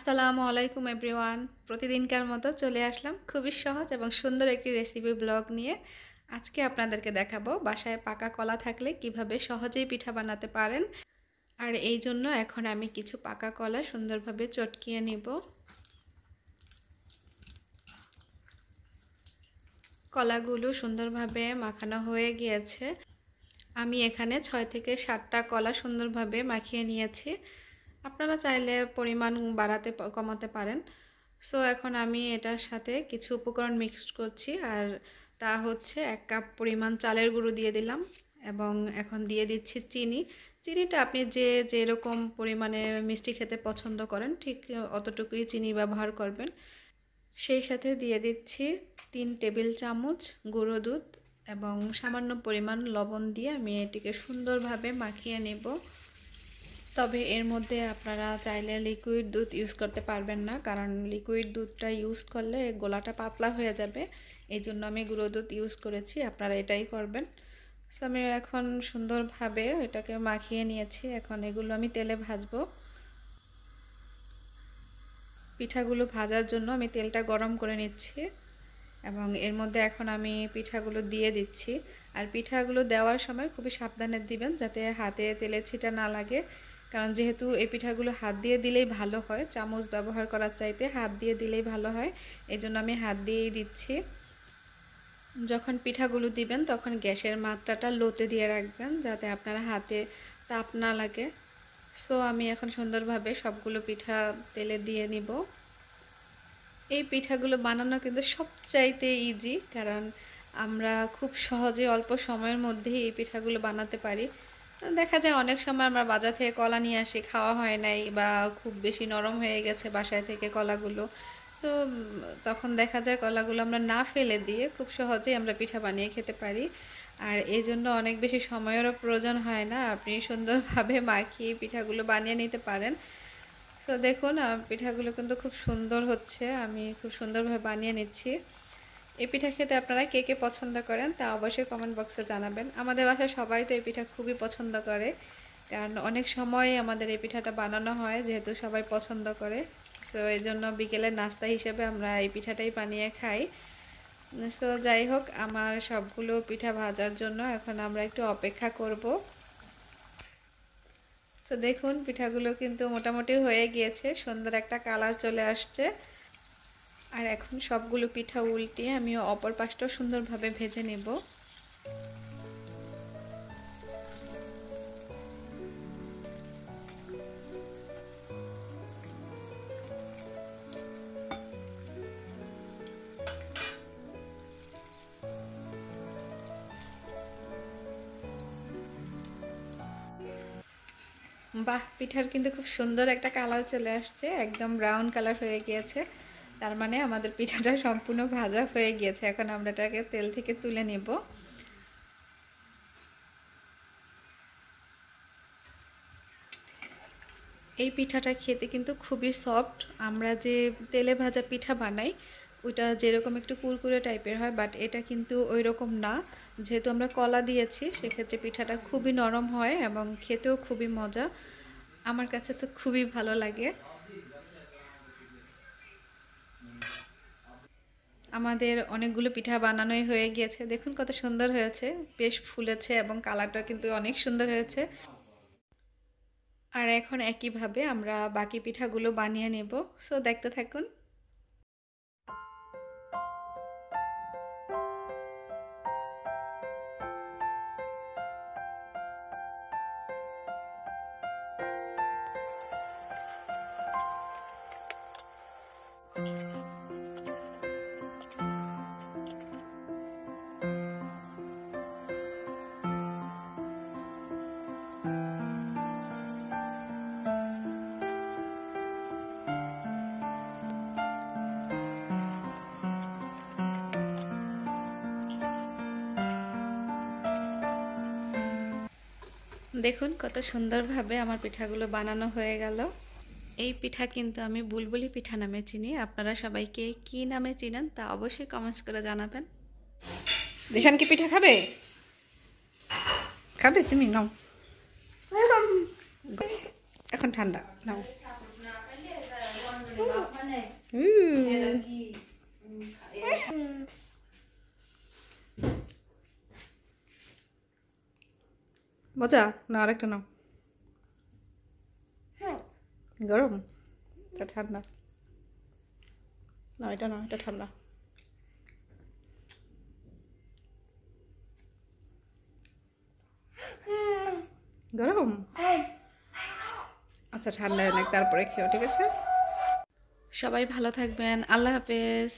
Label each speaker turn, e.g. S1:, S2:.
S1: আসসালামু আলাইকুম এভরিওয়ান। প্রতিদিনকার মতো চলে আসলাম খুবই সহজ এবং সুন্দর একটি রেসিপি ব্লগ নিয়ে। আজকে আপনাদেরকে দেখাবো বাসায় পাকা কলা থাকলে কিভাবে সহজেই পিঠা বানাতে পারেন। আর এই জন্য এখন আমি কিছু পাকা কলা সুন্দরভাবে চটকিয়ে নিব। কলাগুলো সুন্দরভাবে মাখানো হয়ে গিয়েছে। আমি এখানে 6 থেকে 7টা কলা সুন্দরভাবে মাখিয়ে নিয়েছি। আপনারা চাইলে পরিমাণ বাড়াতে কমাতে পারেন। সো এখন আমি এটার সাথে কিছু উপকরণ মিক্সড করছি, আর তা হচ্ছে 1 কাপ পরিমাণ চালের গুঁড়ো দিয়ে দিলাম এবং এখন দিয়ে দিচ্ছি চিনি। চিনিটা আপনি যেরকম পরিমাণে মিষ্টি খেতে পছন্দ করেন ঠিক অতটুকুই চিনি ব্যবহার করবেন। সেই সাথে দিয়ে দিচ্ছি 3 টেবিল চামচ গুঁড়ো দুধ এবং সামান্য পরিমাণ লবণ দিয়ে আমি এটিকে সুন্দরভাবে মাখিয়ে নেব। তবে এর মধ্যে আপনারা চাইলে লিকুইড দুধ ইউজ করতে পারবেন না, কারণ লিকুইড দুধটা ইউজ করলে গোলাটা পাতলা হয়ে যাবে। এই জন্য আমি গুঁড়ো দুধ ইউজ করেছি, আপনারা এটাই করবেন। সো আমি এখন সুন্দরভাবে এটাকে মাখিয়ে নিয়েছি। এখন এগুলো আমি তেলে ভাজবো। পিঠাগুলো ভাজার জন্য আমি তেলটা গরম করে নিচ্ছি এবং এর মধ্যে এখন আমি পিঠাগুলো দিয়ে দিচ্ছি। আর পিঠাগুলো দেওয়ার সময় খুবই সাবধানে দিবেন যাতে হাতে তেলের ছিটা না লাগে, কারণ যেহেতু এই পিঠাগুলো হাত দিয়ে দিলেই ভালো হয়, চামচ ব্যবহার করার চাইতে হাত দিয়ে দিলেই ভালো হয়। এই জন্য আমি হাত দিয়েই দিচ্ছি। যখন পিঠাগুলো দিবেন তখন গ্যাসের মাত্রাটা লোতে দিয়ে রাখবেন যাতে আপনার হাতে তাপ না লাগে। সো আমি এখন সুন্দরভাবে সবগুলো পিঠা তেলে দিয়ে নিব। এই পিঠাগুলো বানানো কিন্তু সবচাইতে ইজি, কারণ আমরা খুব সহজে অল্প সময়ের মধ্যেই এই পিঠাগুলো বানাতে পারি। দেখা যায় অনেক সময় আমরা বাজার থেকে কলা নিয়ে আসি, খাওয়া হয় নাই বা খুব বেশি নরম হয়ে গেছে বাসায় থেকে কলাগুলো, তো তখন দেখা যায় কলাগুলো আমরা না ফেলে দিয়ে খুব সহজেই আমরা পিঠা বানিয়ে খেতে পারি। আর এই জন্য অনেক বেশি সময়েরও প্রয়োজন হয় না, আপনি সুন্দরভাবে মাখিয়ে পিঠাগুলো বানিয়ে নিতে পারেন। তো দেখুন পিঠাগুলো কিন্তু খুব সুন্দর হচ্ছে, আমি খুব সুন্দরভাবে বানিয়ে নিচ্ছি। এই পিঠা খেতে আপনারা কে কে পছন্দ করেন তা অবশ্যই কমেন্ট বক্সে জানাবেন। আমাদের বাসায় সবাই তো এই পিঠা খুবই পছন্দ করে, কারণ অনেক সময় আমাদের এই পিঠাটা বানানো হয় যেহেতু সবাই পছন্দ করে। সো এই জন্য বিকেলের নাস্তা হিসেবে আমরা এই পিঠাটাই বানিয়ে খাই। সো যাই হোক, আমার সবগুলো পিঠা ভাজার জন্য এখন আমরা একটু অপেক্ষা করব। তো দেখুন পিঠাগুলো কিন্তু মোটামুটি হয়ে গিয়েছে, সুন্দর একটা কালার চলে আসছে। আর এখন সবগুলো পিঠা উল্টিয়ে আমি অপর পাশটাও সুন্দরভাবে ভেজে নেব। বাহ, পিঠার কিন্তু খুব সুন্দর একটা কালার চলে আসছে, একদম ব্রাউন কালার হয়ে গিয়েছে। তার মানে আমাদের পিঠাটা সম্পূর্ণ ভাজা হয়ে গিয়েছে। এখন আমরা এটাকে তেল থেকে তুলে নেব। এই পিঠাটা খেতে কিন্তু খুবই সফট। আমরা যে তেলে ভাজা পিঠা বানাই ওইটা যেরকম একটু কুরকুরে টাইপের হয়, বাট এটা কিন্তু ওই রকম না। যেহেতু আমরা কলা দিয়েছি সেক্ষেত্রে পিঠাটা খুবই নরম হয় এবং খেতেও খুবই মজা। আমার কাছে তো খুবই ভালো লাগে। আমাদের অনেকগুলো পিঠা বানানোই হয়ে গিয়েছে, দেখুন কত সুন্দর হয়েছে, বেশ ফুলেছে এবং কালারটা কিন্তু অনেক সুন্দর হয়েছে। আর এখন একইভাবে আমরা বাকি পিঠাগুলো বানিয়ে নেব। সো দেখতে থাকুন। দেখুন কত সুন্দরভাবে আমার পিঠাগুলো বানানো হয়ে গেল। এই পিঠা কিন্তু আমি বুলবুলি পিঠা নামে চিনি, আপনারা সবাইকে কি নামে চিনেন তা অবশ্যই কমেন্টস করে জানাবেন। দিশান কি পিঠা খাবে? খাবে তুমি? নাও, এখন ঠান্ডা, নাও। মজা না আরেকটা নাও। গরম, এটা ঠান্ডা। না এটা না, এটা ঠান্ডা। গরম, আচ্ছা ঠান্ডা অনেক, তারপরে খেও, ঠিক আছে? সবাই ভালো থাকবেন, আল্লাহ হাফেজ।